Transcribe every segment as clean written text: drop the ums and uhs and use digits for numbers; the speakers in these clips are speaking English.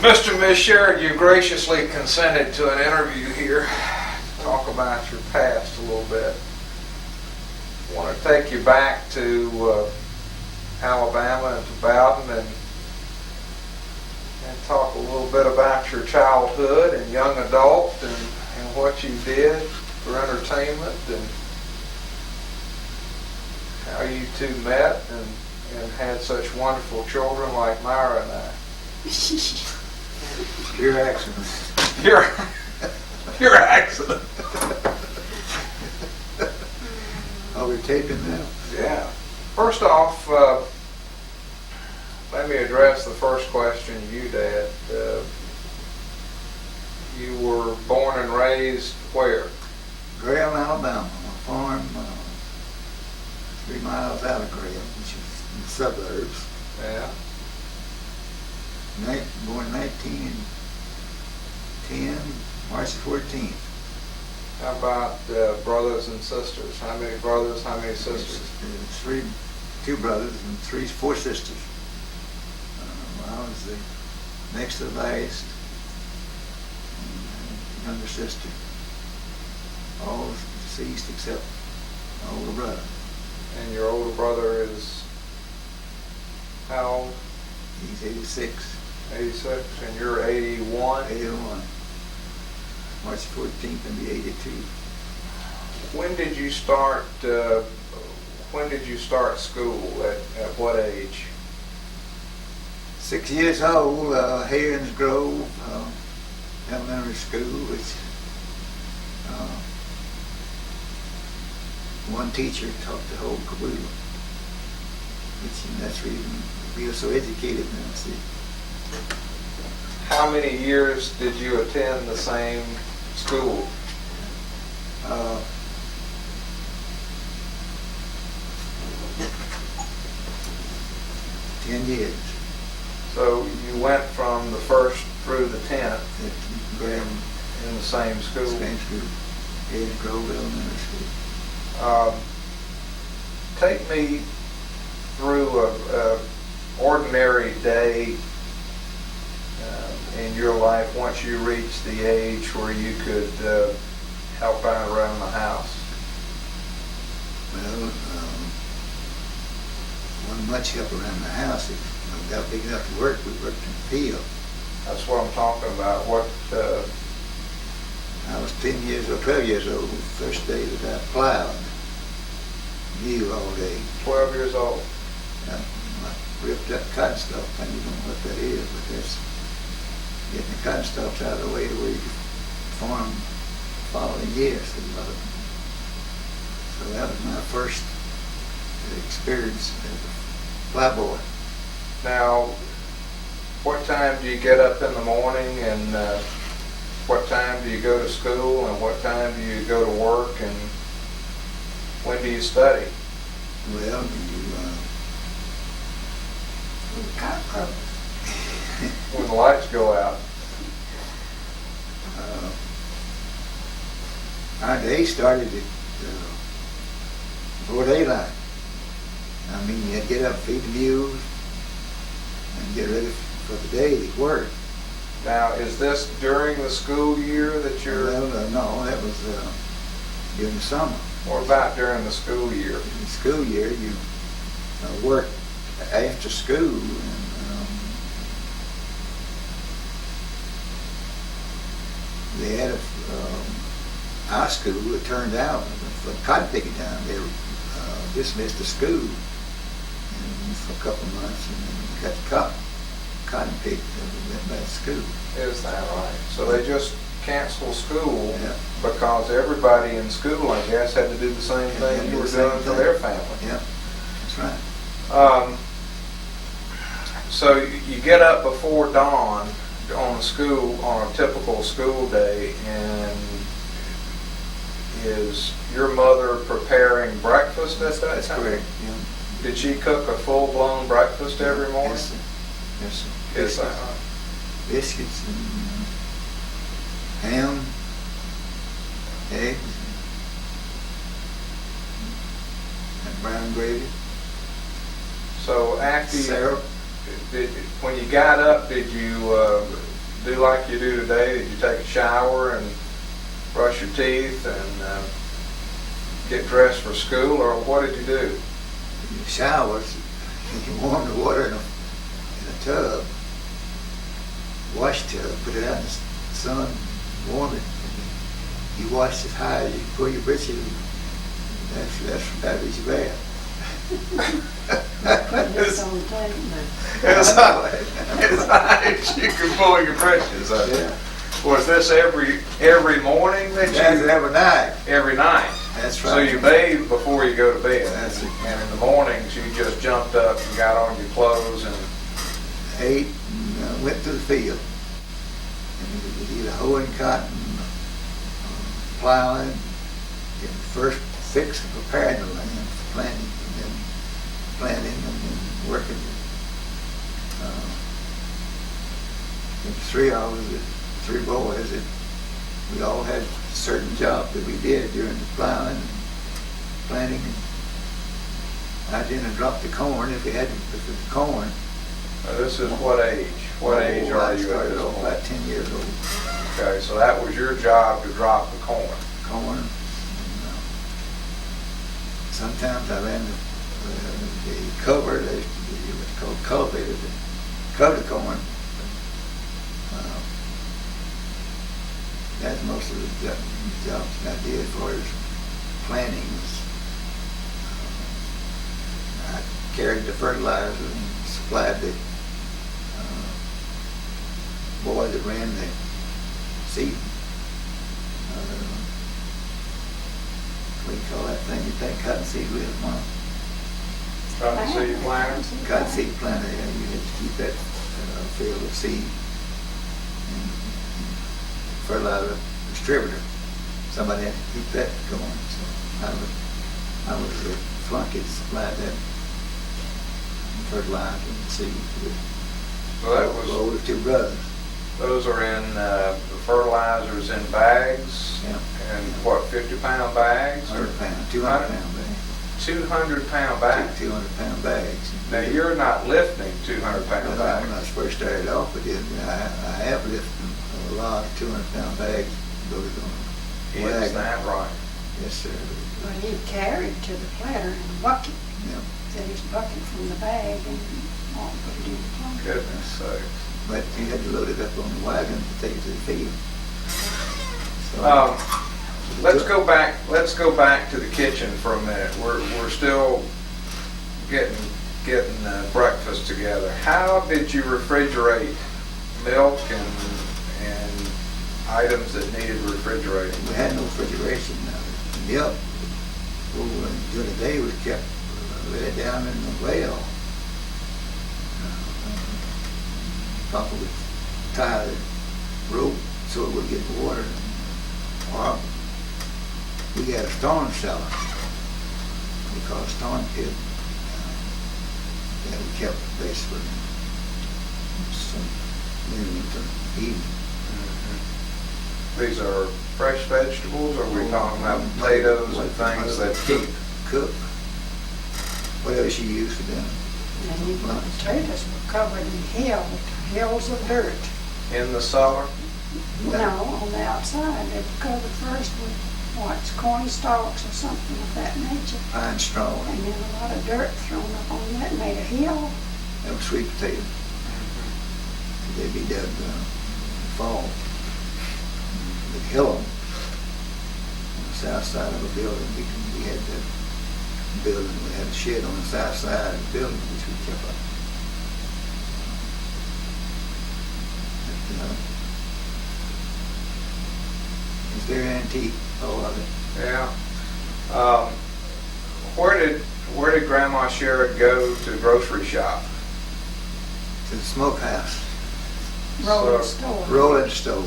Mr. and Miss Sherard, you graciously consented to an interview here to talk about your past a little bit. I want to take you back to Alabama and to Bowden and talk a little bit about your childhood and young adult and what you did for entertainment and how you two met and had such wonderful children like Myra and I. Your accident. Your accident. Are we taping now? Yeah. First off, let me address the first question you, Dad. You were born and raised where? Graham, Alabama, on a farm 3 miles out of Graham, which is in the suburbs. Yeah. Born 1910, March 14th. How about brothers and sisters? How many brothers, how many sisters? There's 2 brothers and 4 sisters. I was the next to the last, younger sister. All deceased except my older brother. And your older brother is how old? He's 86. 86, and you're 81? 81. March 14th and be 82. When did you start school? At what age? 6 years old, Herons Grove Elementary School, which one teacher taught the whole caboodle. And that's the reason we are so educated now, see. How many years did you attend the same school? 10 years. So you went from the 1st through the 10th At Graham, in the same school. same school, Herons Grove Elementary School. Take me through a ordinary day in your life once you reached the age where you could help out around the house. Well, wasn't much help around the house. If I got big enough to work, we worked in the field. That's what I'm talking about. What? I was 10 years or 12 years old the first day that I plowed. Knew all day. 12 years old. I ripped up cotton stalks. I don't know what that is, but that's getting the cotton stalks out of the way to where you can farm the following year. So that was my first experience as a plowboy. Now, what time do you get up in the morning, and what time do you go to school, and what time do you go to work, and when do you study? Well, When the lights go out. Our day started at before daylight. I mean, you had to get up, feed the mules, and get ready for the day's work. Now, is this during the school year that you're... Well, no, that was during the summer. What about during the school year? In the school year, you work after school, and they had our school, it turned out, for cotton picking time, they dismissed the school for a couple of months, and then got the cotton picked and went back to school. Is that right? So they just canceled school Yeah. because everybody in school, I guess, had to do the same thing you were doing for their family. Yeah, that's right. So you get up before dawn on a typical school day, and is your mother preparing breakfast at that That's time? correct. Yeah. Did she cook a full-blown breakfast every morning? Yes, sir. Yes, sir. Is that right? Biscuits and ham, eggs, and brown gravy, So after you, syrup. when you got up, did you do like you do today? Did you take a shower and brush your teeth and get dressed for school, or what did you do? Showers, you warm the water in a tub, wash tub, put it out in the sun, warm it. You wash as high as you pull your britches. That is your bath. Putting this on the table. As high as you can pull your britches. Yeah. Was this every morning that That's you? every night. Every night. That's So right. you bathe before you go to bed. That's it. And in the mornings, you just jumped up and got on your clothes and Ate and went to the field. And we did either hoeing cotton, plowing, getting first fix and preparing the land for planting, and then planting and then working. And three boys, we all had certain jobs that we did during the plowing and planting. I didn't drop the corn if the corn. this is what age? What age are I you at started this off point? about 10 years old. Okay, so that was your job to drop the corn. Corn. And, sometimes I ran the cover, what's called cultivator, to cover the corn. That's most of the jobs I did as far as planting. I carried the fertilizer and supplied the boy that ran the seed. What do you call that thing you take cottonseed with, Mom? Cottonseed planter? Cottonseed planter, yeah, you had to keep that field of seed. And fertilizer distributor, somebody had to keep that going. So I was the flunky that supplied that fertilizer and seed with So that was, older two brothers. those are in the fertilizers in bags, Yeah. and what, 50-pound bags? 100 pound, 200 pound bags. 200-pound bags. 200 pound bags. Now, you're not lifting 200-pound When bags. I first started off with it, I have lifted a lot of 200 pound bags loaded on a Is wagon. that right? Yes, sir. Well, he carried to the planter in a bucket. Yeah. Set his bucket from the bag and put it in the planter. Goodness sakes. But you had to load it up on the wagon to take it to the field. So, Let's go back to the kitchen for a minute. We're still getting breakfast together. How did you refrigerate milk and items that needed refrigerating? we had no refrigeration. Milk, during the day, was kept laid down in the well. Papa would tie the rope so it would get water. Or we had a storm cellar. We called a storm pit. That we kept basically some minimum to eat. These are fresh vegetables, or are we talking about potatoes and things that keep? Cook. Whatever she used for them. And the potatoes were covered in hills of dirt. In the cellar? No, on the outside. They were covered first with corn stalks or something of that nature. Pine straw. And then a lot of dirt thrown up on that made a hill. That was sweet potato. They'd be dug fall. We'd hill them on the south side of a building. We had that building. We had a shed on the south side of the building which we kept up. It's very antique, all of it. Yeah. Where did Grandma Sherard go to grocery shop? To the smokehouse, Rolling So- store. rolling store.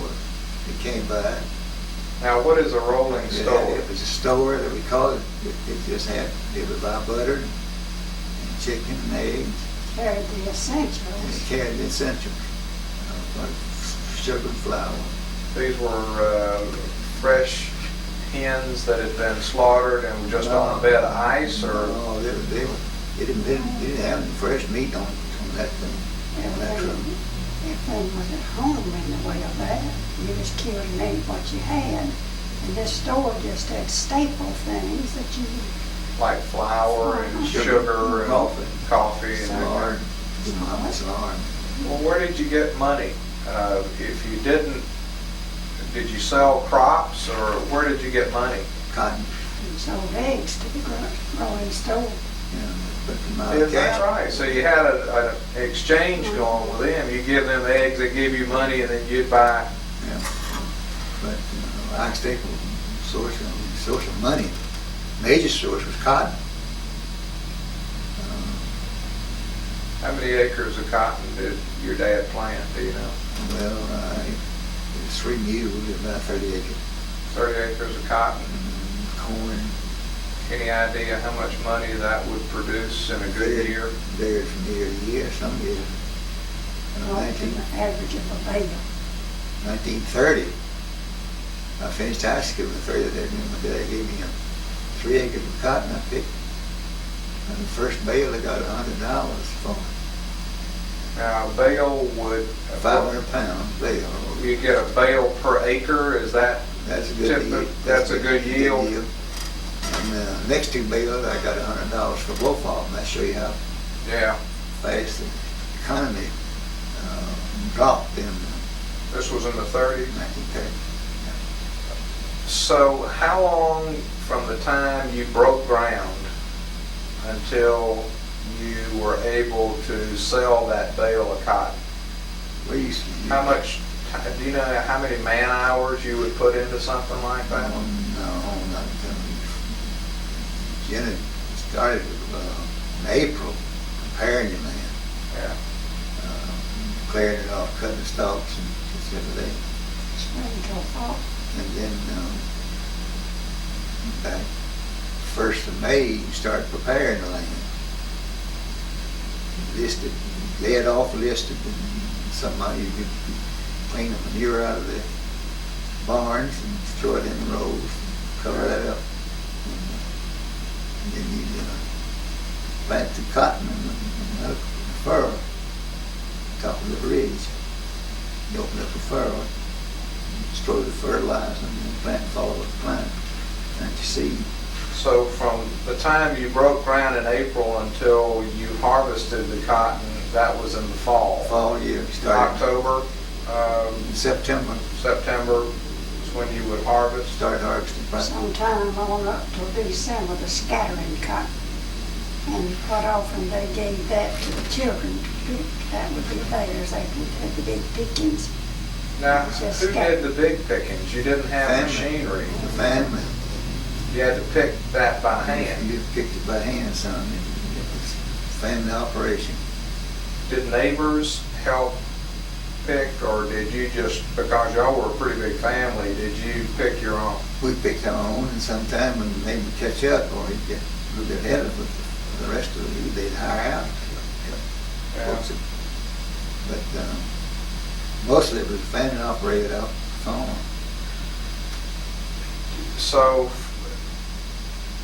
It came by. Now, what is a rolling store? It was a store that we called it. It just had, it would buy butter and chicken and eggs. Carried the And it essentials. carried the essentials, like sugar and flour. These were fresh hens that had been slaughtered and were just on a bed of ice, or No, they didn't have any fresh meat on that thing. Everything was at home in the way of that. You just killed and ate what you had. And this store just had staple things that you Like flour and sugar and coffee and Sherard, his mama Sherard. Well, where did you get money? If you didn't, did you sell crops or where did you get money? Cotton. sold eggs to the growing store. Yeah, that's right. So you had an exchange going with them. You give them eggs, they give you money, and then you'd buy. Yeah. But our staple source of money, major source was cotton. How many acres of cotton did your dad plant, do you know? Well, it was 3 mules, about 30 acres. 30 acres of cotton. Corn. Any idea how much money that would produce in a good year? Varied from year to year. Some years. The average of a bale. 1930, I finished high school in 30. My dad gave me 3 acres of cotton I picked. And the first bale I got $100 for. Now, a bale would... 500 pound bale. You get a bale per acre, is that... That's a good yield. That's a good yield. And the next 2 bales, I got $100 for both of them. That show you how fast the economy dropped in This was in the 30s? 1930. So how long from the time you broke ground until you were able to sell that bale of cotton? We used to How much, do you know how many man hours you would put into something like that? No, not until Jenny started in April, preparing the land, Yeah. clearing it off, cutting the stalks and just everything. Spring till fall. And then about 1st of May, you start preparing the land. Listed, lay it off listed, and somebody you could clean the manure out of the barns and throw it in the rows, cover that up. And then you plant the cotton and the furrow, top of the ridge. You open up the furrow, throw the fertilizer, and then plant and follow with the plant, plant your seed. So from the time you broke ground in April until you harvested the cotton, that was in the fall? Fall year, started October? in September, September is when you would harvest? started harvesting. Sometime on up till December, the scattering cotton. And quite often they gave that to the children to pick. That would be theirs. They had the big pickings. Now, Just who did the big pickings? You didn't have Family. machinery. The family, You had to pick that by hand. you picked it by hand, son. It was family operation. Did neighbors help pick, or did you just, because y'all were a pretty big family, did you pick your own? We picked our own, and sometime when they would catch up or he'd get a little bit ahead of the rest of you, they'd hire out. Folks. But mostly it was family operated out farm. So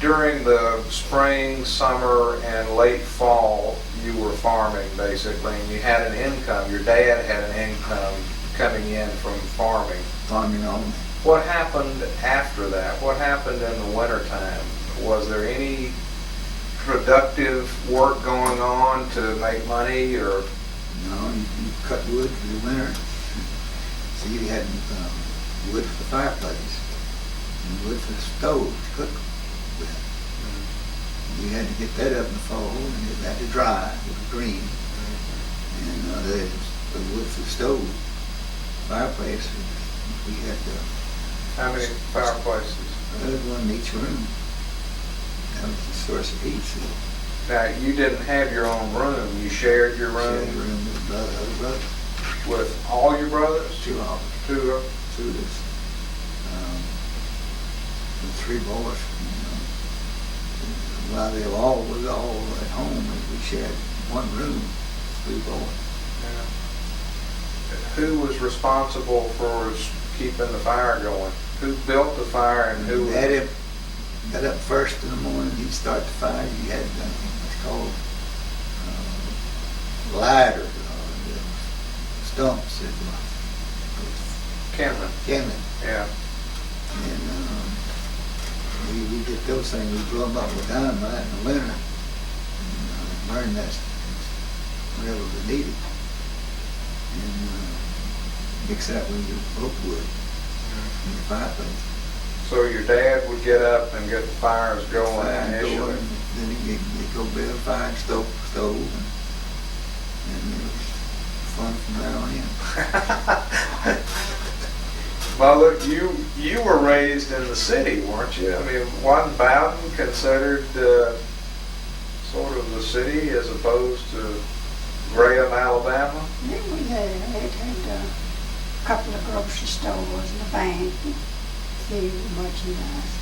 during the spring, summer, and late fall, you were farming basically, and you had an income. Your dad had an income coming in from farming. Farming only. What happened after that? What happened in the wintertime? Was there any productive work going on to make money, or? No, you cut wood for the winter. So you had wood for the fireplace and wood for the stove to cook with. You had to get that up in the fall, and it had to dry. It was green. And the wood for the stove, fireplace, we had How many fireplaces? one in each room. That was the source of heat. So Now, you didn't have your own room. You shared your shared room a room with other brothers, with all your brothers? 2 of them. Two of them? 2 of us. And 3 boys. While they were all at home, we shared one room, 3 boys. Yeah. Who was responsible for keeping the fire going? Who built the fire and who? Daddy got up first in the morning, he'd start the fire. He had what's called lighter. stumps that Kenman, kindling. yeah. And we get those things, we blow them up with dynamite in the winter and burn that whenever we need it. And mix that with your oak wood in the fireplace. So your dad would get up and get the fires going Fire initially? going, then you go build a fire and stove and it was fun from there on in. Well, look, you were raised in the city, weren't you? I mean, wasn't Bowden considered sort of the city as opposed to Graham, Alabama? Yeah, it had a couple of grocery stores and a bank, a few merchandise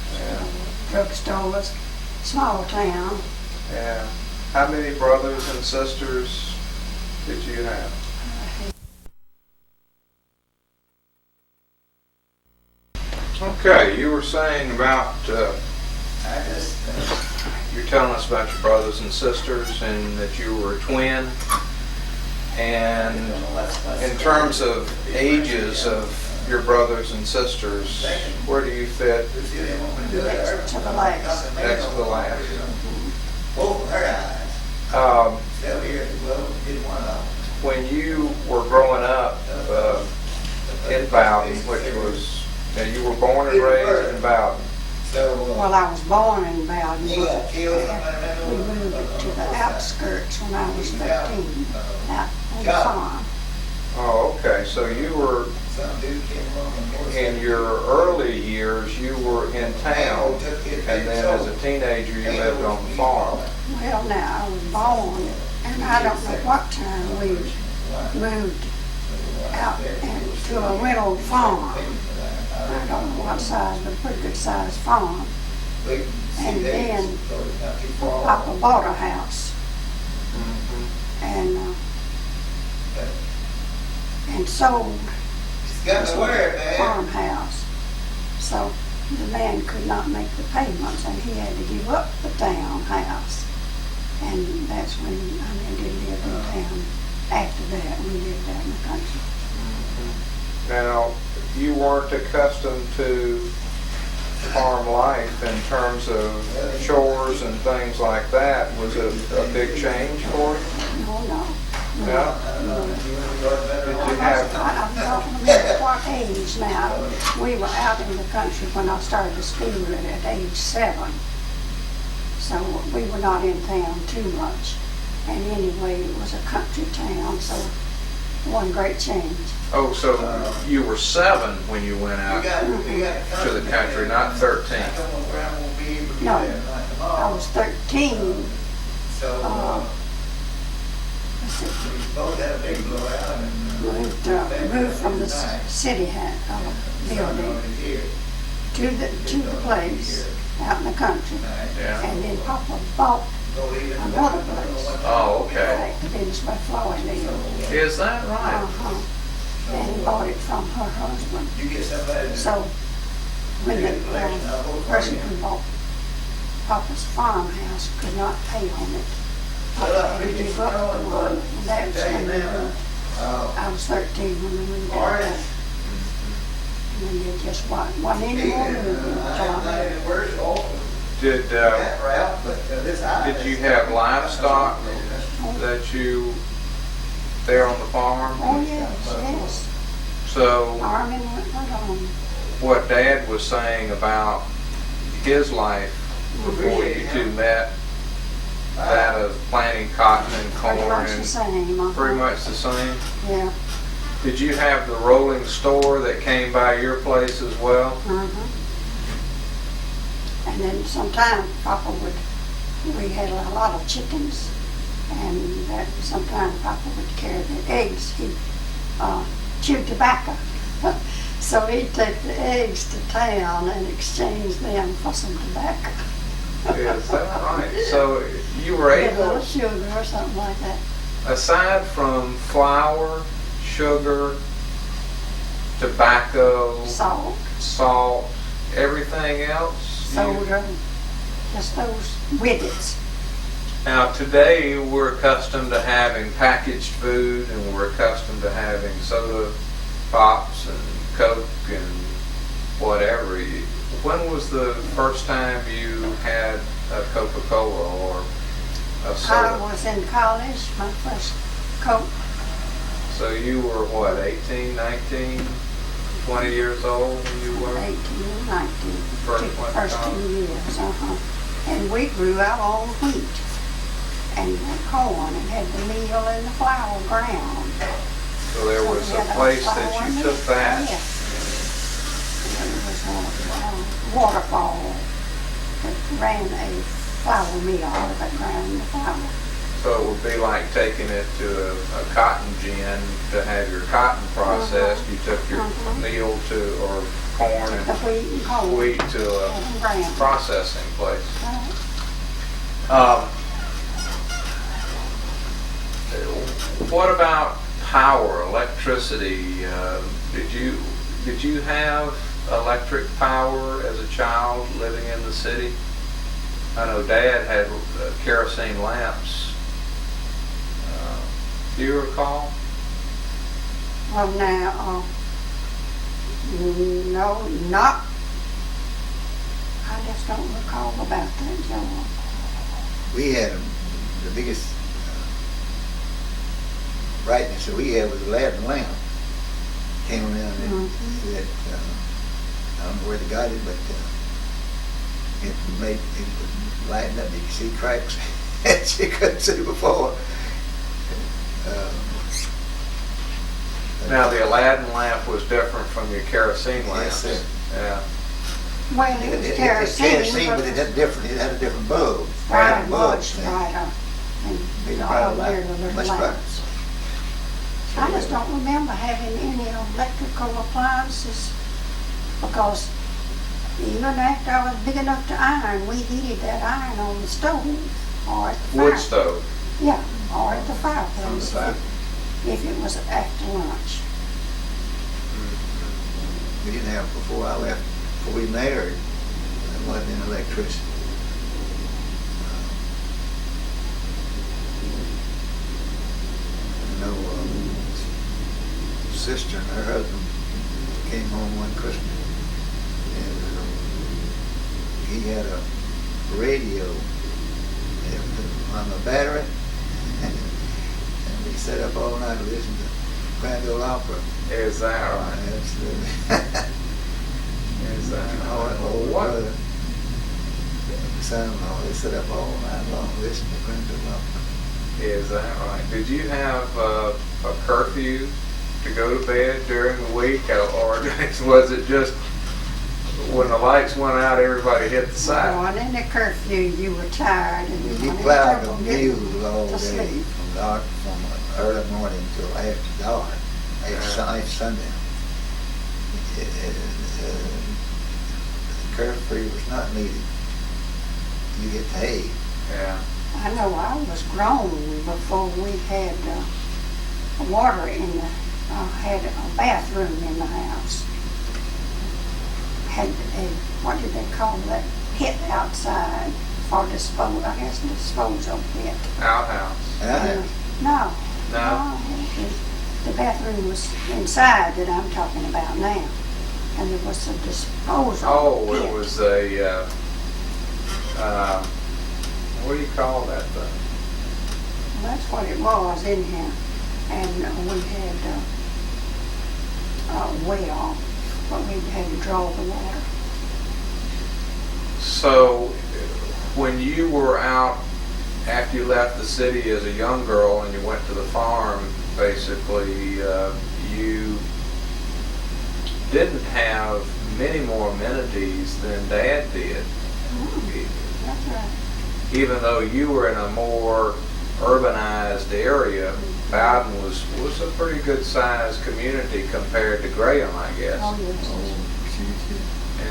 drugstores, small town. Yeah. How many brothers and sisters did you have? Okay, you were saying about, you're telling us about your brothers and sisters and that you were a twin. And in terms of ages of your brothers and sisters, where do you fit? Next to the last. Next to the last. When you were growing up in Bowden, which was, now you were born and raised in Bowden. Well, I was born in Bowden, but we moved to the outskirts when I was 13, out on the farm. Oh, okay. So you were, in your early years, you were in town, and then as a teenager, you lived on the farm. Well, now, I was born, and I don't know what time we moved out to a little farm. I don't know what size, but a pretty good sized farm. And then Papa bought a house and sold this farmhouse. So the man could not make the payments, and he had to give up the townhouse. And that's when I did live in town. After that, we lived out in the country. Now, you weren't accustomed to farm life in terms of chores and things like that. Was it a big change for you? No. No? Did you have, I don't remember what age now. We were out in the country when I started to school at age 7. So we were not in town too much. And anyway, it was a country town, so one great change. oh, so you were 7 when you went out to the country, not 13. No, I was 13. Moved from the city building to the place out in the country. Yeah. And then Papa bought another place. Oh, okay. Like the business by Floyd lived. Is that right? And he bought it from her husband. So when the person who bought Papa's farmhouse could not pay on it, Papa had to give up the one. And that was when I was 13 when we moved out there. And then just wasn't any more moving job. Did you have livestock that you there on the farm? Oh, yes. So Farming went right on. what Dad was saying about his life before you two met, that of planting cotton and corn, Pretty much the and same. pretty much the same. Yeah. Did you have the rolling store that came by your place as well? And then sometime Papa we had a lot of chickens, and that sometimes Papa would carry the eggs. He chewed tobacco. So he'd take the eggs to town and exchange them for some tobacco. Is that right? So you were Get a little able, sugar or something like that. aside from flour, sugar, tobacco, Salt, everything else? soda, just those widgets. Now, today, we're accustomed to having packaged food, and we're accustomed to having soda pops and Coke and whatever. When was the first time you had a Coca-Cola or a soda? I was in college, my first Coke. So you were, what, 18, 19, 20 years old when you were? 18 and 19. First went to First college? 2 years, And we grew our own wheat and corn and had the meal in the flour ground. So there was we a had place flour that you mill. took that. Oh, yes. There was a waterfall that ran a flour mill that ground the flour. So it would be like taking it to a cotton gin to have your cotton processed. You took your meal to, or corn The and wheat and corn. wheat to a and ground. processing place. Right. What about power, electricity? Did you have electric power as a child living in the city? I know Dad had kerosene lamps. Do you recall? Well, now, no, not. I just don't recall about that, Joe. We had the biggest brightness that we had was a Aladdin lamp. Came around and that I don't know where they got it, but it would lighten up. You could see cracks that you couldn't see before. Now the Aladdin lamp was different from your kerosene lamps. Yes, sir. Yeah. Well, it was kerosene, but it had a different bulb. Right, Brighter much bulbs. brighter. Big And brighter all light, there, the little much lamps. I just don't remember having any electrical appliances because even after I was big enough to iron, we heated that iron on the stove or at the Wood fire. stove. Yeah, or at the On the fireplace back. if it was after lunch. We didn't have before I left, before we married, there wasn't any electricity. I know sister and her husband came home one Christmas and he had a radio on the battery and we sat up all night to listen to Grand Ole Opera. Is that right? Absolutely. Is that right? Old What? brother, son-in-law, they sit up all night long listening to Grand Ole Opera. Is that right? Did you have a curfew to go to bed during the week, or was it just when the lights went out, everybody hit the side? Going in the curfew, you were tired and you You wanted plowed trouble the getting mules all to day, sleep. from early morning till after dark, after sundown. The curfew was not needed. You get paid. Yeah. I know I was grown before we had water in the, had a bathroom in the house. Had a, what did they call that, pit outside for disposal, I guess disposal pit. Outhouse. No. No? The bathroom was inside that I'm talking about now. And there was a disposal Oh, pit. it was a, what do you call that thing? Well, that's what it was in here. And we had a well, but we had to draw the water. So, when you were out, after you left the city as a young girl and you went to the farm, basically, you didn't have many more amenities than Dad did. That's right. Even though you were in a more urbanized area, Bowden was a pretty good sized community compared to Graham, I guess. Oh, yes.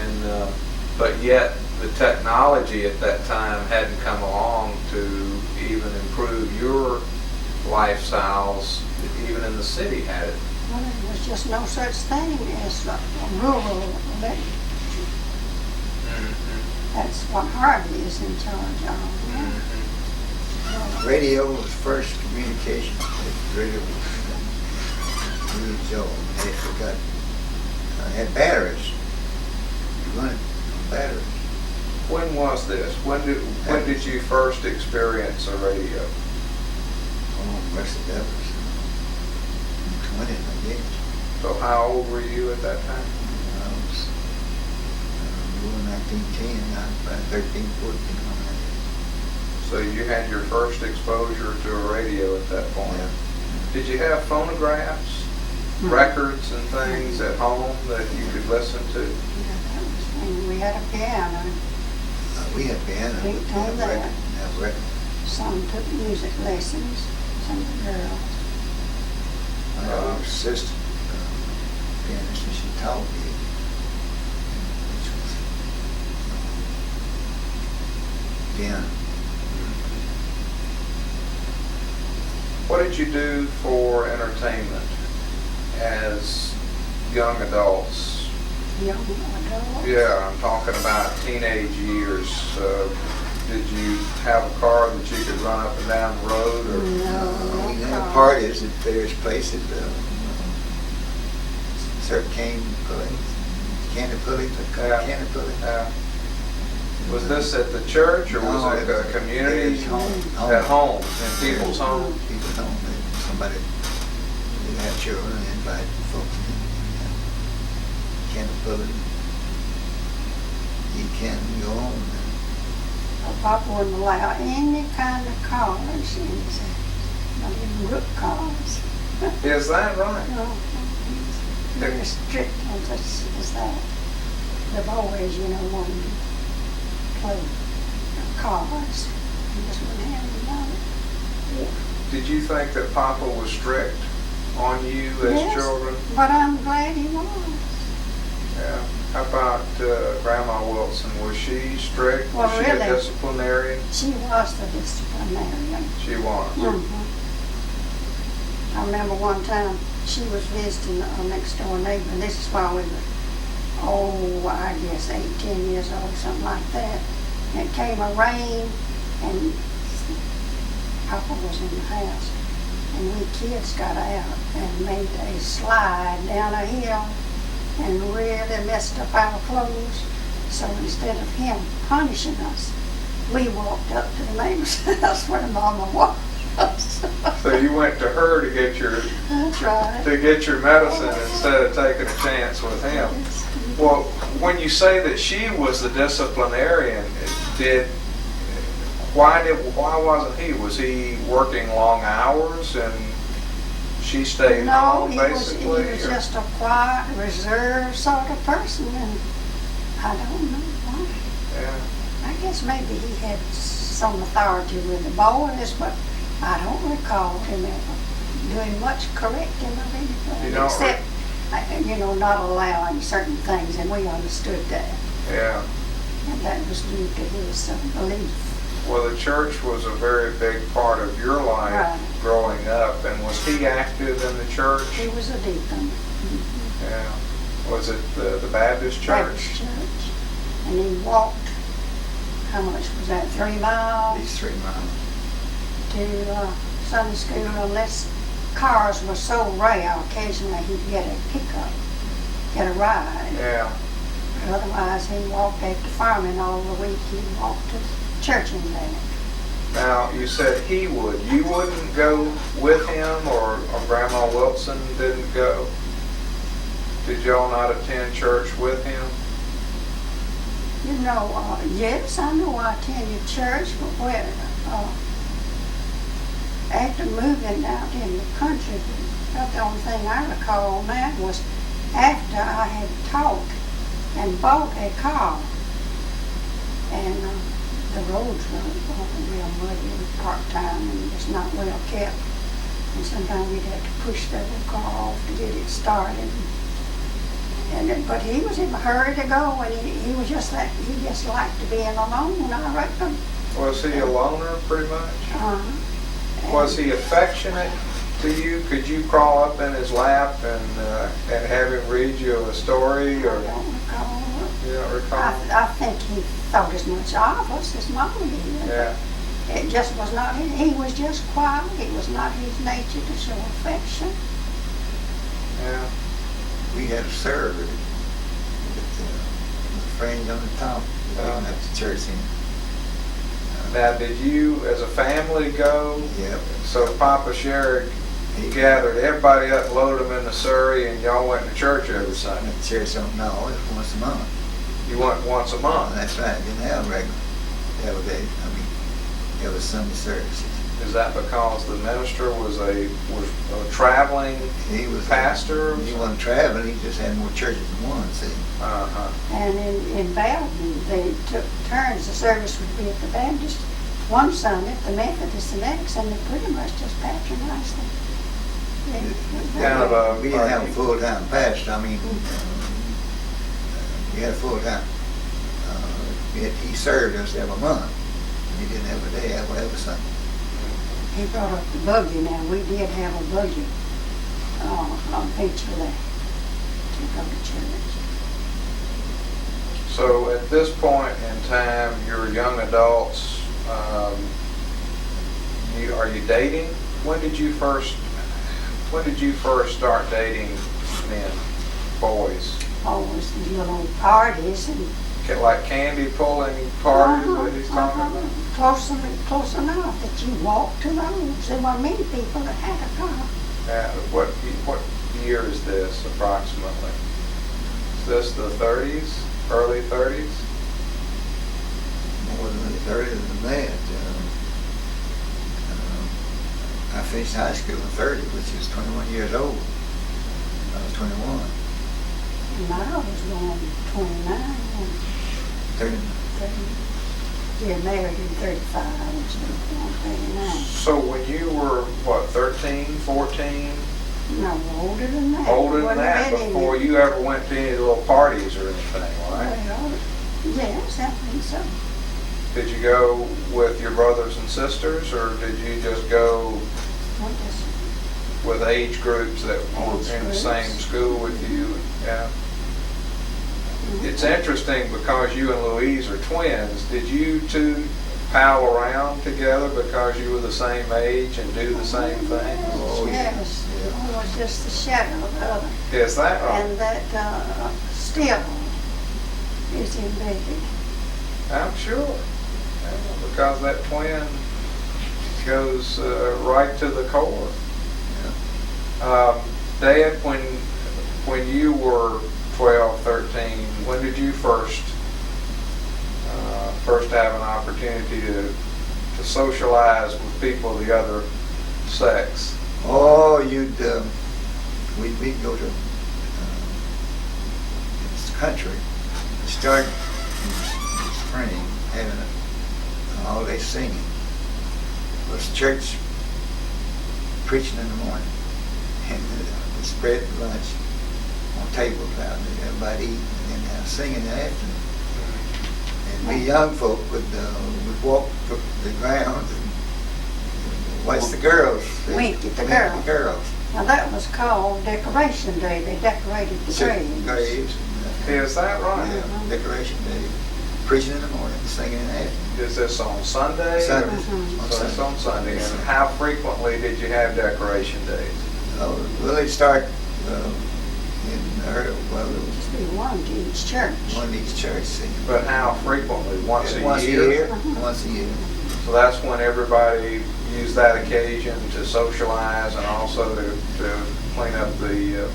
And but yet the technology at that time hadn't come along to even improve your lifestyles, even in the city, had it? Well, there was just no such thing as rural electric. Mm-hmm. That's what Harvey is in charge of. Mm-hmm. Radio was first communication. Radio was years old. They forgot. Had batteries. You run it on batteries. When was this? When did you first experience a radio? Oh, rest of that was 20, I guess. So how old were you at that time? I was born 1910, I was about 13, 14 on that. So you had your first exposure to a radio at that point. Yeah. Did you have phonographs, records and things at home that you could listen to? Yeah, that was when we had a piano. We had piano. We We told had that. record. Have record. Some took music lessons, some of the girls. My older sister, pianist, and she taught me, which was piano. What did you do for entertainment as young adults? Young adults. Yeah, I'm talking about teenage years. Did you have a car that you could run up and down the road? Or? No, We no had car. parties at various places. Certain candy pulley, Yeah. candy pulley. Was this at the church or No, was it a was- community? it was home. At home, in people's homes? People's home. Somebody didn't have children and invite folks in. Candy pulley. You can go on. Papa wouldn't allow any kind of cars in his house, not even rook cars. Is that right? No, he's very strict on such as that. The boys, wanted to play cars. He just wouldn't have them on it. Did you think that Papa was strict on you as Yes, children? but I'm glad he was. Yeah. How about Grandma Wilson? Was she strict? Well, Was she really? a disciplinarian? She was the disciplinarian. She was. I remember one time she was visiting a next door neighbor, and this is while we were, I guess 8, 10 years old, something like that. And it came a rain, and Papa was in the house, and we kids got out and made a slide down a hill and really messed up our clothes. So instead of him punishing us, we walked up to the neighbor's house where Mama was. So you went to her to get your That's right. medicine instead of taking a chance with him. Well, when you say that she was the disciplinarian, why wasn't he? Was he working long hours and she stayed No, home he basically? was or- just a quiet, reserved sort of person, and I don't know why. Yeah. I guess maybe he had some authority with the boys, but I don't recall him ever doing much correcting of anything, You don't except, not allowing certain things, and we understood that. Yeah. And that was due to his belief. Well, the church was a very big part of your life Right. growing up, and was he active in the church? He was a deacon. Yeah. Was it the Baptist church? Baptist church. And he walked, how much was that, 3 miles? These 3 miles. To Sunday school, unless cars were so rare, occasionally he'd get a ride. Yeah. But otherwise, he walked after farming all the week. He walked to church and back. Now, you said he would. You wouldn't go with him, or Grandma Wilson didn't go? Did y'all not attend church with him? Yes, I know I attended church, but after moving out in the country, about the only thing I recall on that was after I had taught and bought a car, and the roads were real muddy and part-time and just not well kept, and sometimes we'd have to push the old car off to get it started. But he was in a hurry to go, and he was just that, he just liked to be alone, I reckon. Was he a loner, pretty much? And Was he affectionate to you? Could you crawl up in his lap and have him read you a story, I or don't recall. you don't recall? I think he thought as much of us as Mom did. Yeah. It just was not, he was just quiet. It was not his nature to show affection. Yeah. We had a server with friends on the top. We went up to church in. Now, did you, as a family, go? Yep. So Papa Sherard gathered everybody up, loaded them in the surrey, and y'all went to church every Sunday. Went to church on, no, it was once a month. You went once a month. That's right. Didn't have regular. There was Sunday services. Is that because the minister was a traveling He was pastor? He wasn't traveling. He just had more churches than one. See. And in Bowden, they took turns. The service would be at the Baptist one Sunday, at the Methodist the next, and they pretty much just patronized them. Kind of a. We didn't have a full-time pastor. I mean, we had a full-time. He served us every month. He didn't have a day every Sunday. He brought up the buggy. Now, we did have a buggy eventually to go to church. So at this point in time, you're young adults. Are you dating? When did you first start dating men, boys? Always these little parties and Like candy pulling parties that he's talking about? Close enough that you walk to those. There were many people that had a car. What year is this approximately? Is this the 30s, early 30s? More than 30 than that. I finished high school in 30, which is 21 years old. I was 21. And I was going 29. 30. Yeah, married in 35. I was born 39. So when you were, 13, 14? No, older than that. Older than Wasn't that, ready before yet. you ever went to any little parties or anything, right? Well, yes, I think so. Did you go with your brothers and sisters, or did you just go Well, just with age groups that were Age in the groups. same school with you? Yeah. It's interesting because you and Louise are twins. Did you two pal around together because you were the same age and do the same things? Oh, yeah. yes. Yeah. One was just the shadow of the other. Is that right? And that still is embedded. I'm sure. Yeah, because that twin goes right to the core. Dad, when you were 12, 13, when did you first have an opportunity to socialize with people of the other sex? Oh, we'd go to this country. Start in the spring having all day singing. It was church preaching in the morning, and we spread lunch on tables out there, everybody eating, and then have singing in the afternoon. And we young folk would walk the grounds and watch the girls. Wink at the Wink girls. Now that was called Decoration Day. They decorated the graves. Graves. Is that right? Yeah, Decoration Day. Preaching in the morning, singing in the afternoon. Is this on Sunday? Sunday. Mhm. On So it's Sunday. on Sunday. And how frequently did you have decoration days? Well, they start in well, it was Just be one to each church. one each church singing. But how frequently? Once a Once year? a year. Mhm. Once a year. So that's when everybody used that occasion to socialize and also to clean up the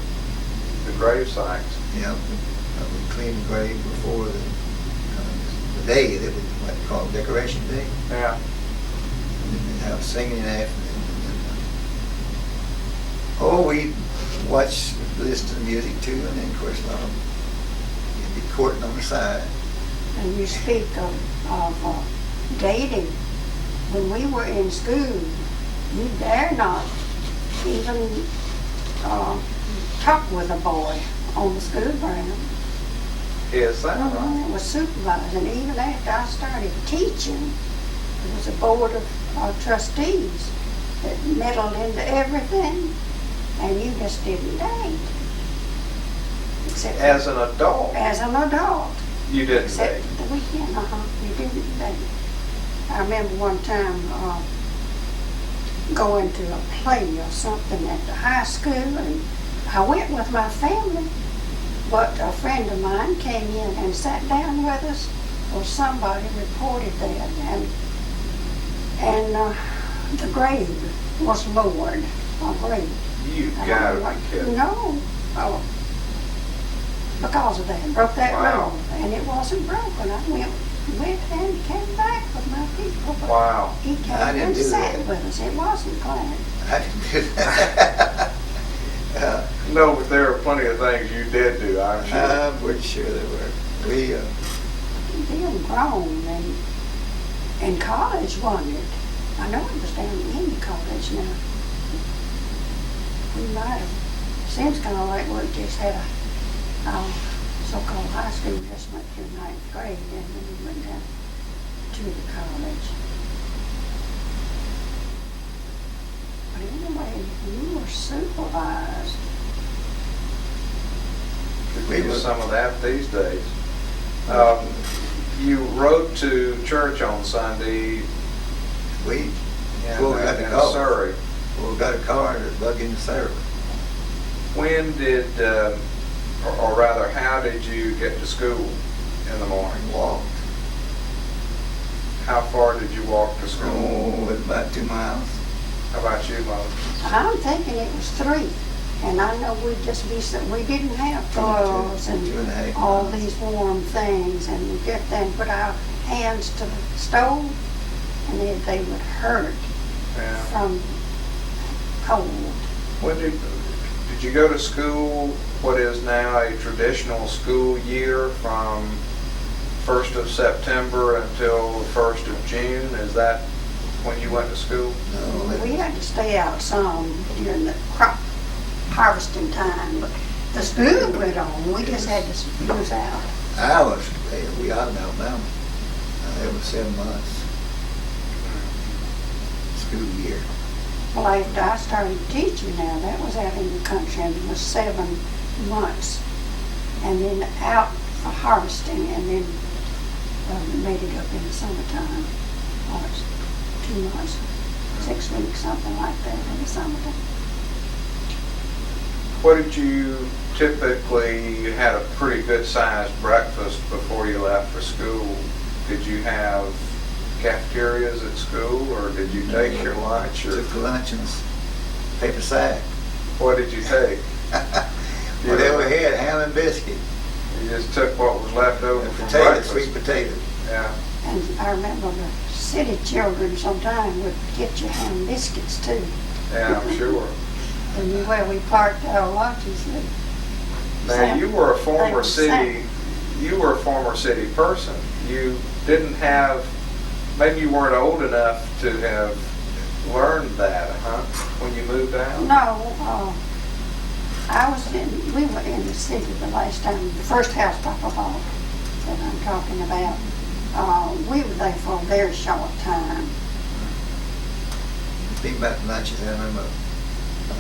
grave sites. Yeah, we clean the grave before the day that we what they call Decoration Day. Yeah. And then they have singing in the afternoon. Oh, we watch, listen to the music too, and then of course you'd be courting on the side. And you speak of dating. When we were in school, you dare not even talk with a boy on the school ground. Is that right? It was supervised, and even after I started teaching, there was a board of trustees that meddled into everything, and you just didn't date. Except As an adult, as an adult. you didn't Except date. the weekend, you didn't date. I remember one time going to a play or something at the high school, and I went with my family, but a friend of mine came in and sat down with us, or somebody reported that, and the grave was lowered, a grave. You And I gotta was like, be kidding. No, because of that, broke that Wow. rule, and it wasn't broken. I went and came back with my people, but Wow. he came I didn't and do sat that. with us. It wasn't planned. I didn't do that. No, but there are plenty of things you did do, I'm sure. I'm pretty sure there were. We, Being grown and college wasn't it? I know it was down in college now. We might have, seems kind of like we just had a so-called high school, just went through 9th grade, and then we went down to the college. But anyway, you were supervised. Could We use were- some of that these days. You rode to church on Sunday we in, Well, we got the in call. Surrey. got a car and dug in the service. When did, or rather, how did you get to school in the morning? Walked. How far did you walk to school? Oh, it's about 2 miles. How about you, Mother? I'm thinking it was 3, and I know we didn't have toilets and 2.5 all miles. these warm things, and we get there and put our hands to the stove, and they would hurt Yeah. from cold. When did you go to school, what is now a traditional school year, from 1st of September until the 1st of June? Is that when you went to school? No, We had to stay out some during the crop harvesting time, but the school went on. We just had to lose out. we out in Alabama. It was 7 months. School year. Well, after I started teaching now, that was out in the country, and it was 7 months. And then out for harvesting, and then made it up in the summertime. Or it's 2 months, 6 weeks, something like that in the summertime. What did you typically, you had a pretty good sized breakfast before you left for school. Did you have cafeterias at school, or did you take your lunch? Or Took the lunch in a paper sack. what did you take? Whatever we had, ham and biscuit. You just took what was left over from Potato, breakfast? sweet potato. Yeah. And I remember the city children sometime would get you ham biscuits too. Yeah, I'm sure. And where we parked our lunches. Now, you were a former Thank city person. You didn't have, maybe you weren't old enough to have learned that, huh, when you moved out? No, we were in the city the last time, the first house Papa bought that I'm talking about. We were there for a very short time. Think about the lunches. I remember a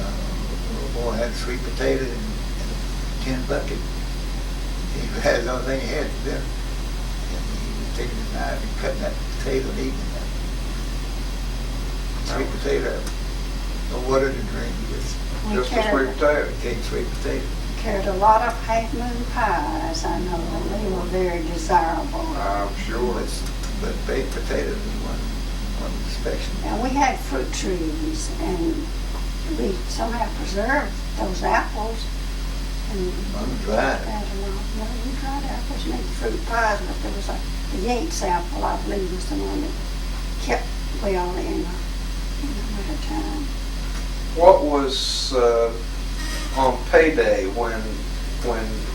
little boy had a sweet potato in a tin bucket. That was the only thing he had for dinner. And he was taking his knife and cutting that potato and eating that. Sweet potato. No water to drink. We Just a sweet potato. Ate sweet potato. carried a lot of half moon pies, I know, and they were very desirable. I'm sure. But baked potatoes is one special. And we had fruit trees, and we somehow preserved those apples. And Mom dried it. no, we dried apples, made fruit pies, but there was the Yates apple, I believe, was the one that kept well in the winter time. What was on payday when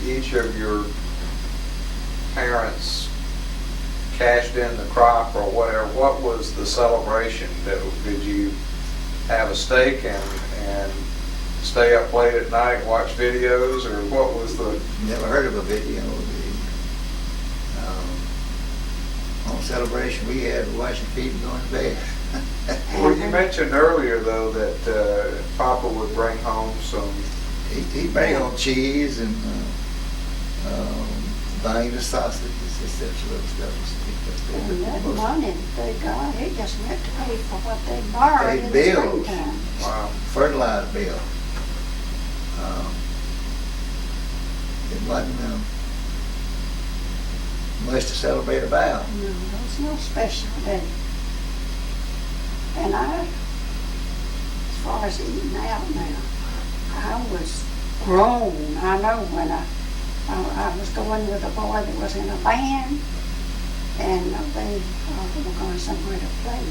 each of your parents cashed in the crop or whatever? What was the celebration? Did you have a steak and stay up late at night and watch videos, or what was the? Never heard of a video. On celebration we had washing feet and going to bed. Well, you mentioned earlier though that Papa would bring home some. He'd bring home cheese and buying the sausages, it's that little stuff. And that money they got, it just went to pay for what they borrowed Paid in the bills. springtime. Wow. Fertilizer bill. It wasn't much to celebrate about. No, there was no special day. And as far as eating out now, I was grown. I know when I was going with a boy that was in a band, and they were going somewhere to play.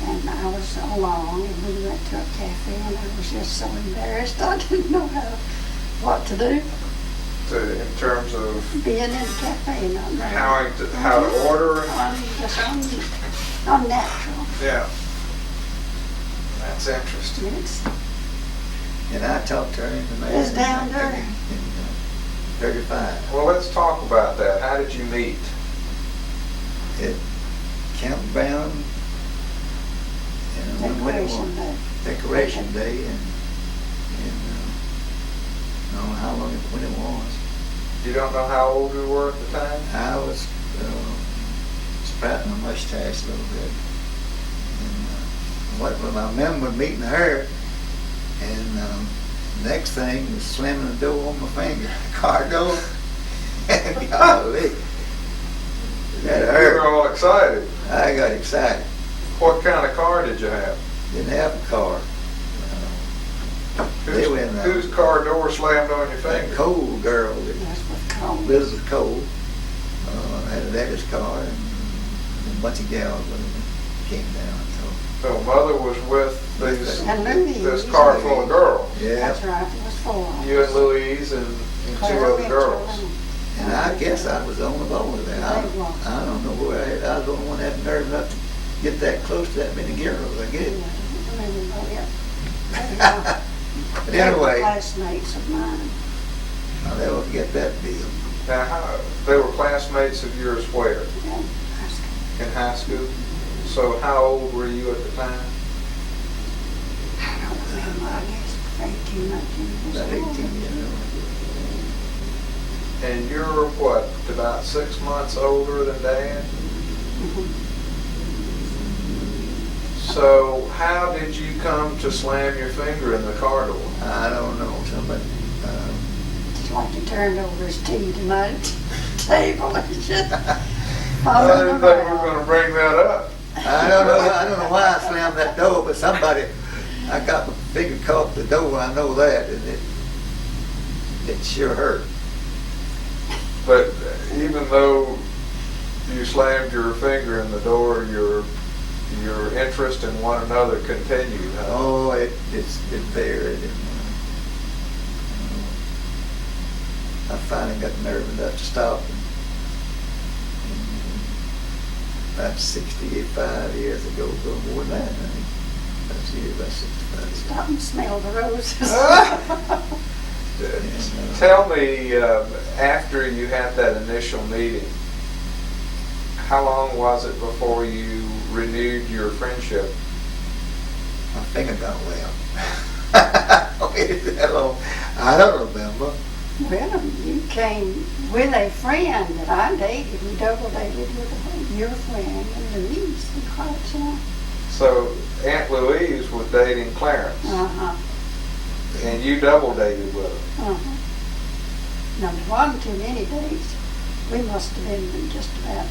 And I was along, and we went to a cafe, and I was just so embarrassed. I didn't know what to do. In terms of Being in a cafe, not how to order. Just unnatural. Yeah. That's interesting. It's And I talked to her in the mail. It's down there. In 35. Well, let's talk about that. How did you meet? At campground. And when it was Decoration Day. Decoration Day, and I don't know how long when it was. You don't know how old you were at the time? I was sprouting my mustache a little bit. And I remember meeting her, and next thing was slamming the door on my finger, the car door. And golly, that You hurt. were all excited. I got excited. What kind of car did you have? Didn't have a car. They went, Whose car door slammed on your that finger? Cole girl that That's what called. Elizabeth Cole had a daddy's car, and a bunch of gals with him came down. So Mother was with And Louise. this car full of girls. Yeah, That's right, it was 4 of us. You and Louise and two Claire other Mitchell girls. and I guess I was on the board with that. I don't know where I was the only one that had nerve enough to get that close to that many girls, I guess. But They were anyway, classmates of mine. I'll never forget that deal. Now, they were classmates of yours where? And In high school? So how old were you at the time? I don't remember, I guess 18, 19 years About old. 18 years old. And you're what, about 6 months older than Dad? So how did you come to slam your finger in the car door? I don't know, somebody. It's like he turned over his tea tonight at the table. It's just I following didn't think we were around. going to bring that up. I don't know why I slammed that door, but I got my finger caught the door, I know that, and it sure hurt. But even though you slammed your finger in the door, your interest in one another continued, huh? Oh, it's varied. And, I finally got nerve enough to stop. And about 65 years ago, a little more than that, I think. About 65 years. Stop and smell the roses. Tell me, after you had that initial meeting, how long was it before you renewed your friendship? My finger got well. Waited that long. I don't remember. Well, you came with a friend that I dated. We double dated with your friend and Louise in Clarksville. So Aunt Louise was dating Clarence, Uh-huh. and you double dated with her. Uh-huh. Now, there wasn't too many days. We must have been just about,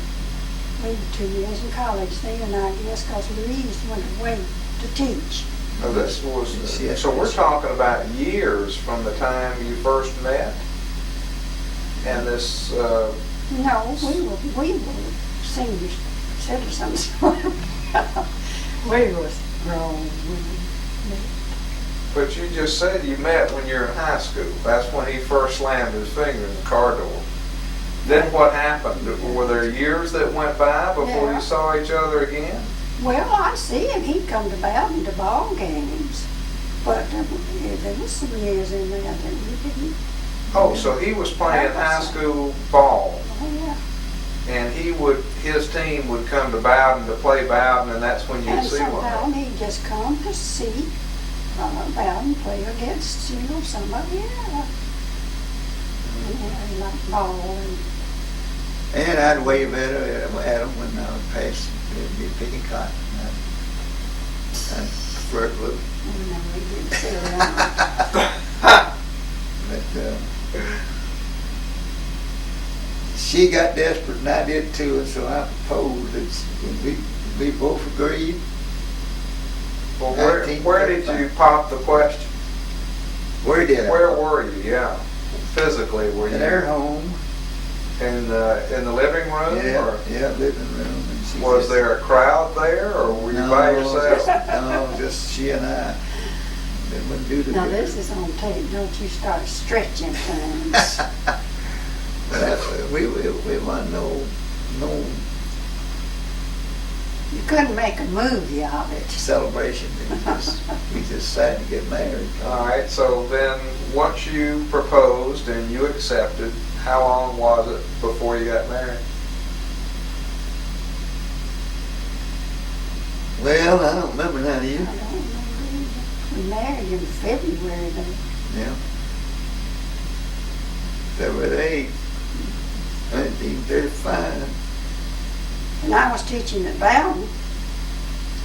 we were 2 years in college then, I guess, because Louise went away to teach. So this was, Yes. so we're talking about years from the time you first met, and this. No, we were senior citizens. We was grown. But you just said you met when you were in high school. That's when he first slammed his finger in the car door. Then what happened? Were there years that went by before Yeah. you saw each other again? Well, I see him. He'd come to Bowden to ball games. But there was some years in there that we didn't. Oh, so he was playing high school ball, Oh, yeah. and his team would come to Bowden to play Bowden, and that's when you'd And see one. sometimes he'd just come to see Bowden play against, somebody else. And he liked ball and And I'd wave at them when I would pass, they'd be picking cotton. I'd flirt with them. No, we didn't say that. But she got desperate and I did too, and so I proposed. We both agreed. Well, where did you pop the question? Where did I? Where were you? Yeah, physically were you? In their home. In the living room? Or Yeah, living room. And she was there a crowd there, or were you by yourself? No, just she and I. They wouldn't do the Now this is on tape, don't you start stretching things. we wasn't no You couldn't make a movie of it. celebration. We just decided to get married. All right, so then once you proposed and you accepted, how long was it before you got married? Well, I don't remember now, do I you? don't remember either. We married in February though. Yeah. February 8th, 1935. And I was teaching at Bowden.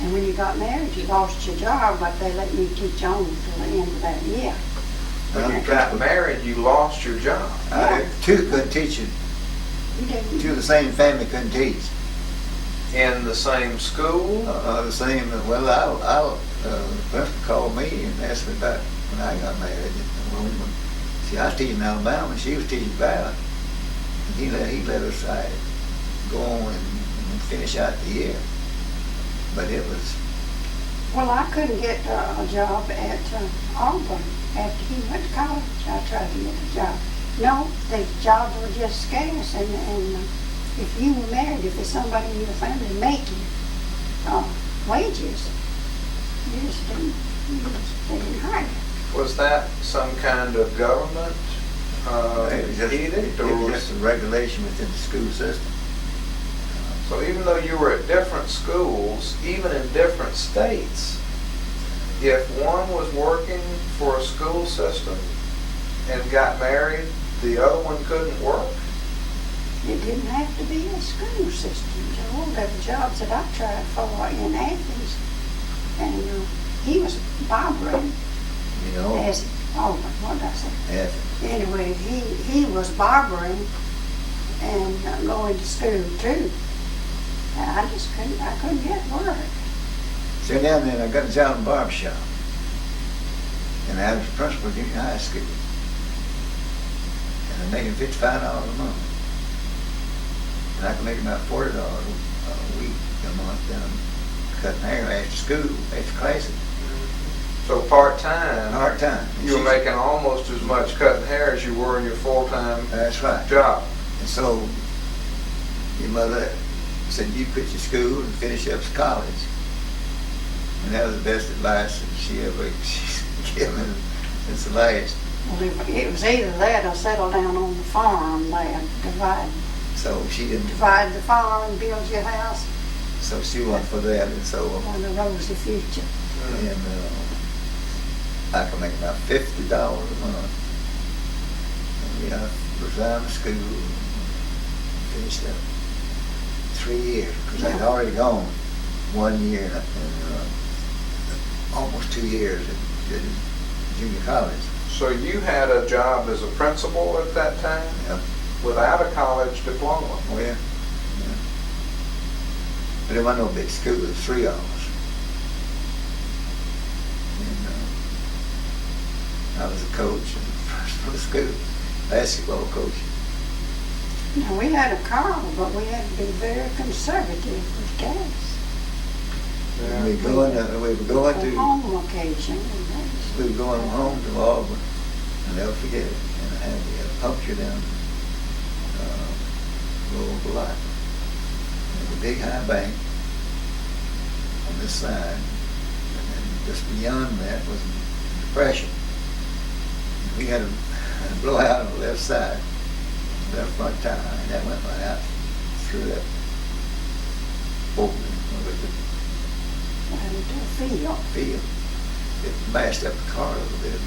And when you got married, you lost your job, but they let me teach on until the end of that year. When you got married, you lost your job. Two couldn't teach it. You didn't. Two of the same family couldn't teach. In the same school? The same. Well, the principal called me and asked me about when I got married. See, I was teaching in Alabama, and she was teaching Valley. And he let us go on and finish out the year. But it was. Well, I couldn't get a job at Auburn after he went to college. I tried to get a job. No, the jobs were just scarce, and if you were married, if there's somebody in your family making wages, they didn't hire you. Was that some kind of government edict? It was just a regulation within the school system. So even though you were at different schools, even in different states, if one was working for a school system and got married, the other one couldn't work? It didn't have to be a school system, Joel. There were jobs that I tried for in Athens, and he was barbering. You know. What did I say? Athens. Anyway, he was barbering and going to school too. And I couldn't get work. So now then, I got a job in a barber shop, and I was the principal of junior high school, and I'm making $55 a month. And I can make about $40 a week, a month, down cutting hair after school, after classes. So part-time, Part-time. you were making almost as much cutting hair as you were in your full-time That's right. job. And so your mother said, you quit your school and finish up college. And that was the best advice that she ever given. It's the last. Well, it was either that or settle down on the farm there, So she didn't. divide the farm, build your house, So she went for that, and so on the rosy future. and I could make about $50 a month. And I resigned from school, and finished up 3 years because I'd already gone 1 year and almost 2 years at junior college. So you had a job as a principal at that time? Yep. Without a college diploma? Oh yeah. But it wasn't no big school, it was 3 of us. And I was a coach for the school, basketball coach. Now, we had a car, but we had to be very conservative with gas. Yeah. We were going On to home occasion. we were going home to Auburn, and they'll forget it. And I had a puncture down Louisville Life. There's a big high bank on this side, and then just beyond that was a depression. We had a blowout on the left side, left front tire, and that went right out through that opening with the Went into a field. field. It mashed up the car a little bit.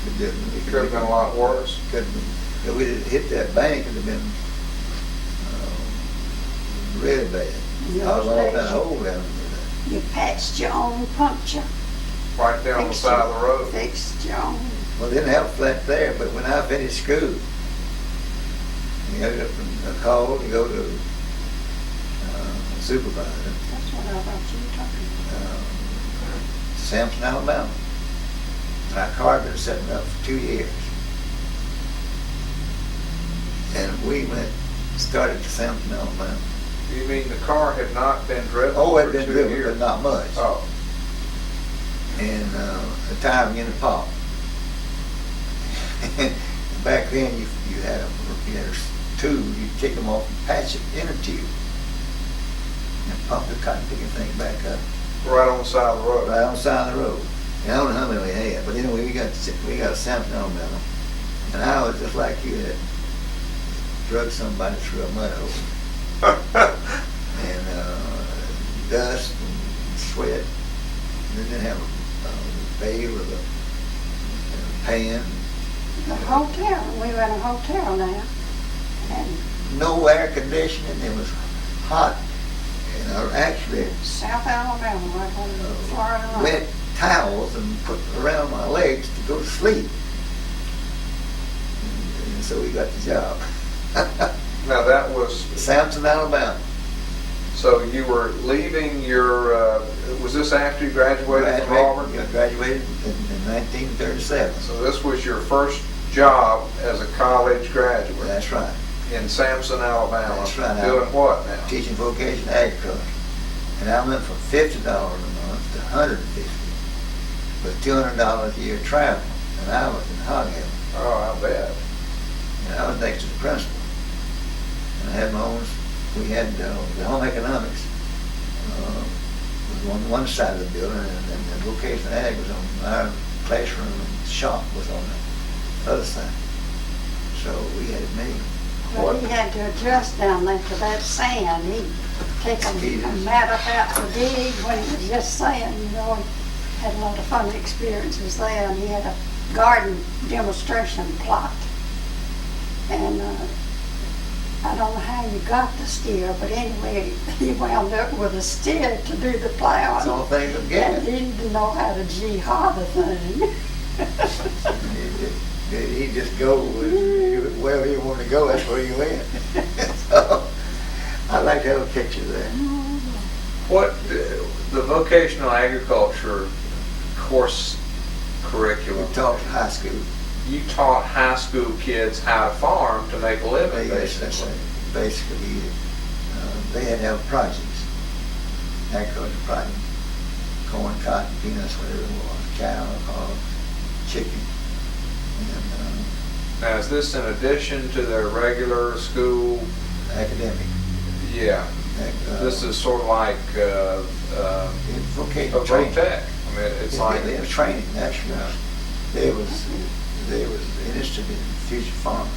It didn't. It could have been a lot worse. Couldn't have been. If we had hit that bank, it would have been really bad. In I was those all kind days, of old down there. you patched your own puncture. Right there on the side of the road. Fixed your own. Well, didn't have that there, but when I finished school, I got a call to go to supervisor, That's what I thought you were talking about. Sampson, Alabama. My car had been sitting up for 2 years. And we started to Sampson, Alabama. You mean the car had not been driven Oh, it for had been 2 driven, years? but not much. Oh, And the tire began to pop. Back then, you had a tube, you'd take them off and patch it in a tube and pump the cotton picking thing back up. right on the side of the road. Right on the side of the road. And I don't know how many we had, but anyway, we got Sampson, Alabama. And I was just like you, that drug somebody through a mud hole. And dust and sweat. And then have a pail with a pan. The hotel, we were in a hotel now, and No air conditioning, it was hot. And actually, South Alabama, right on the Florida line. wet towels and put around my legs to go to sleep. And so we got the job. Now that was, Sampson, Alabama. so you were leaving your, was this after you graduated from Auburn? I graduated in 1937. So this was your first job as a college graduate That's right. in Sampson, Alabama. That's right. Doing what now? Teaching vocational agriculture. And I went from $50 a month to $150 with $200 a year travel. And I was in hog heaven. Oh, I bet. And I was next to the principal. And I had my own, we had the home economics was on one side of the building, and the vocational ag was on our classroom, and shop was on the other side. So we had it made. But he had to adjust down there to that sand. He'd take a mattock out to dig when it was just sand, you know. He had a lot of fun experiences there, and he had a garden demonstration plot. And I don't know how you got the steer, but anyway, he wound up with a steer to do the plowing. That's all things of gas. And he didn't know how to jihad the thing. He just go wherever you want to go, that's where you went. So I like to have a picture there. What, the vocational agriculture course curriculum? We taught high school. You taught high school kids how to farm to make a living, basically. Basically, they had to have projects, agriculture projects, corn, cotton, peanuts, whatever it was, cow, hog, chicken. And Now, is this in addition to their regular school? academic. Yeah. This is sort of like vocational a training. tech. I mean, it's like They was training, actually. They was interested in future farmers,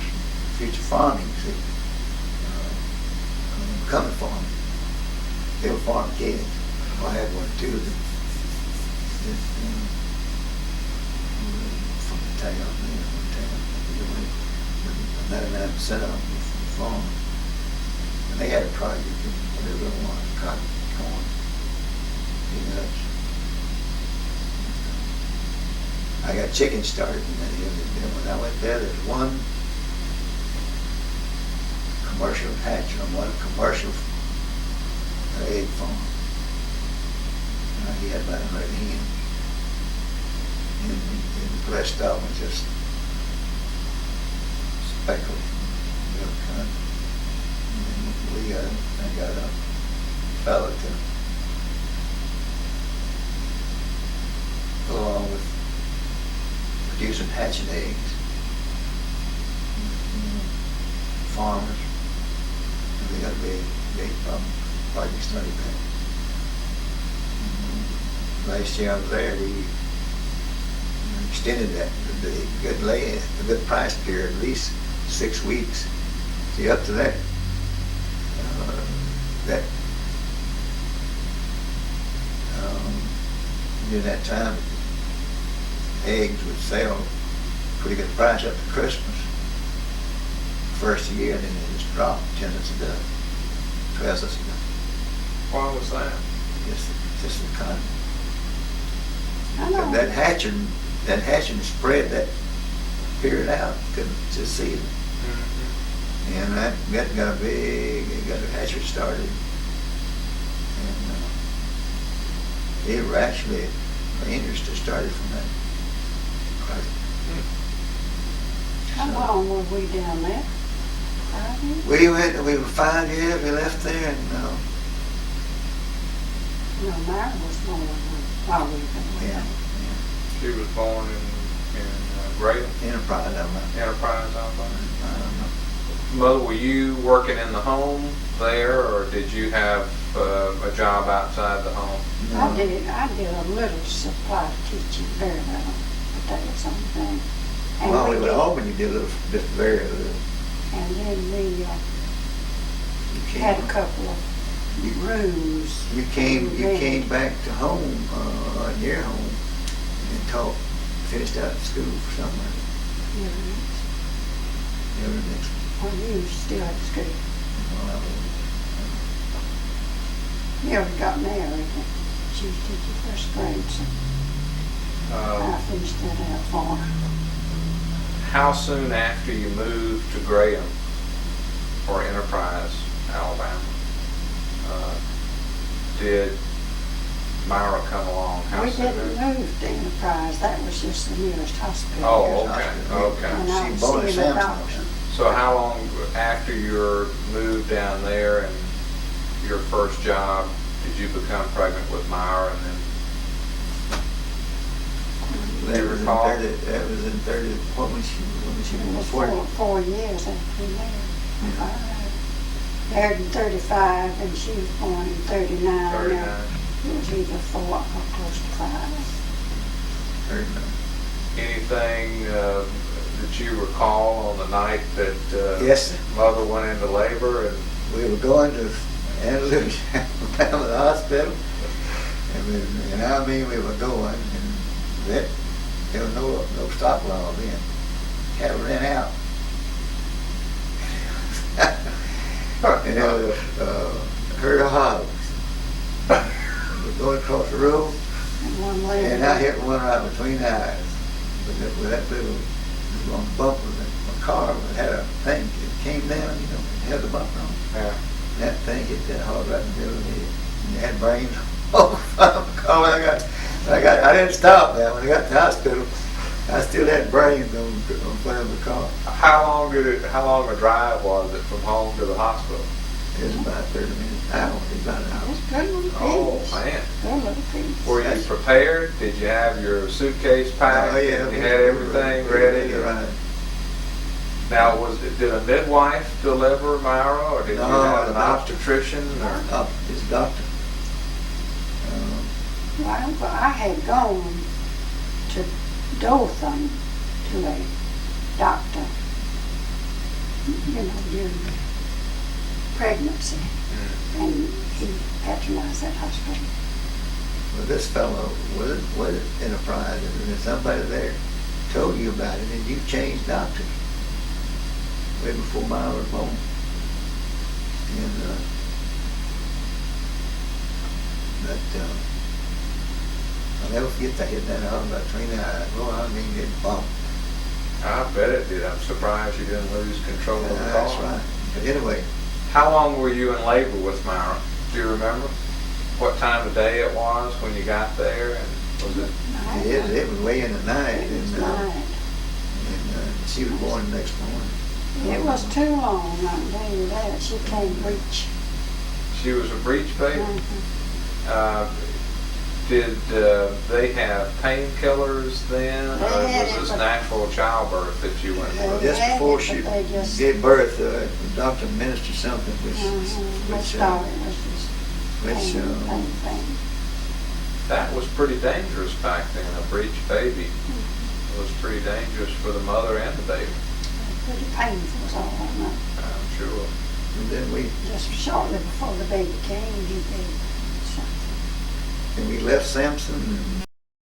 future farming, see. Coming farming. They were farm kids. I had one too from the town, 99% of them were from farm. And they had a project, whatever they wanted, cotton, corn, peanuts. I got chicken started, and when I went there was one commercial hatch on one commercial egg farm. He had about 100 hens. And the rest of them was just speckled, kind. And I got a fellow to go along with producing hatching eggs. Farmers, and they got a big problem. Project started that. Last year I was there, we extended that, the good price period, at least 6 weeks. See, up to that, during that time, eggs would sell pretty good price up to Christmas. First year, and then they just dropped 10 cents a dozen. presence. Why was that? Just the kind. I know. That hatching spread that period out. Couldn't just see it. Mm-hmm. And that got a hatchery started. And it were actually, the industry started from that. How long were we down there? 5 years? We were 5 years, we left there, and No, Myra was born while we were yeah, there. She was born in Graham Enterprise, I don't know. Enterprise, Alabama. I don't know. Mother, were you working in the home there, or did you have a job outside the home? I did a little supply teaching, very little, but that was the only thing. And While we were did- at Auburn, you did a little, just very little. And then we You had a came, couple of rooms. you came back to home, near home, and taught, finished out school for somewhere. Never next. Well, you still at school. Well, Never got married. She was teaching first grade, so I finished that out for her. How soon after you moved to Graham or Enterprise, Alabama, did Myra come along? How We soon didn't after? move to Enterprise, that was just the nearest hospital. Oh, Hospital. okay. And I She was born in seeing a Samson. doctor. So how long after your move down there and your first job did you become pregnant with Myra, and then That was in recall? 30, when was she It born? was 40? 4 years after we married. Married in 35 and she was born in 39. 39? It was either 4 or close to 5. 39. Anything that you recall on the night that Yes, Mother went into labor? And we were going to Andalusia, Alabama, the hospital, and I mean we were going, and there was no stop law then. Cattle ran out. And there was a herd of hogs. We were going across the road, And one lady. and I hit one right between the eyes with that little long bumper that my car had a thing. It came down, it had the bumper on. yeah. That thing hit that hog right in the middle of the head. And it had brains all over the car. I didn't stop now. When I got to the hospital, I still had brains on front of the car. How long a drive was it from home to the hospital? It was about 30 minutes, about an hour. It's good little piece. Oh, man. Good little piece. Were you prepared? Did you have your suitcase packed? Oh, yeah. You had everything ready? Right. Now, did a midwife deliver Myra, or did you No, have a an doctor. obstetrician? Or? His doctor. Well, I had gone to Dothan to a doctor, during pregnancy, and he patronized that hospital. Well, this fellow was Enterprise, and then somebody there told you about it, and you changed doctors way before mine was born. And I'll never forget that hit that arm between the eyes. Well, I mean, it bumped. I bet it did. I'm surprised you didn't lose control of the car. That's right. But anyway, How long were you in labor with Myra? Do you remember what time of day it was when you got there? And was it? it was way in the night, It was and night. she was born the next morning. It was too long, I can tell you that. She can't reach. She was a breech baby. Mhm. Did they have painkillers then, or They had was it, this but- natural childbirth that you went through? Just Yeah, before but she they just- gave birth, the doctor administered something They which thought it was just pain. That was pretty dangerous back then, a breech baby. It was pretty dangerous for the mother and the baby, Pretty painful was all I know. I'm sure. and then Just shortly before the baby came, he gave something. we left Samson and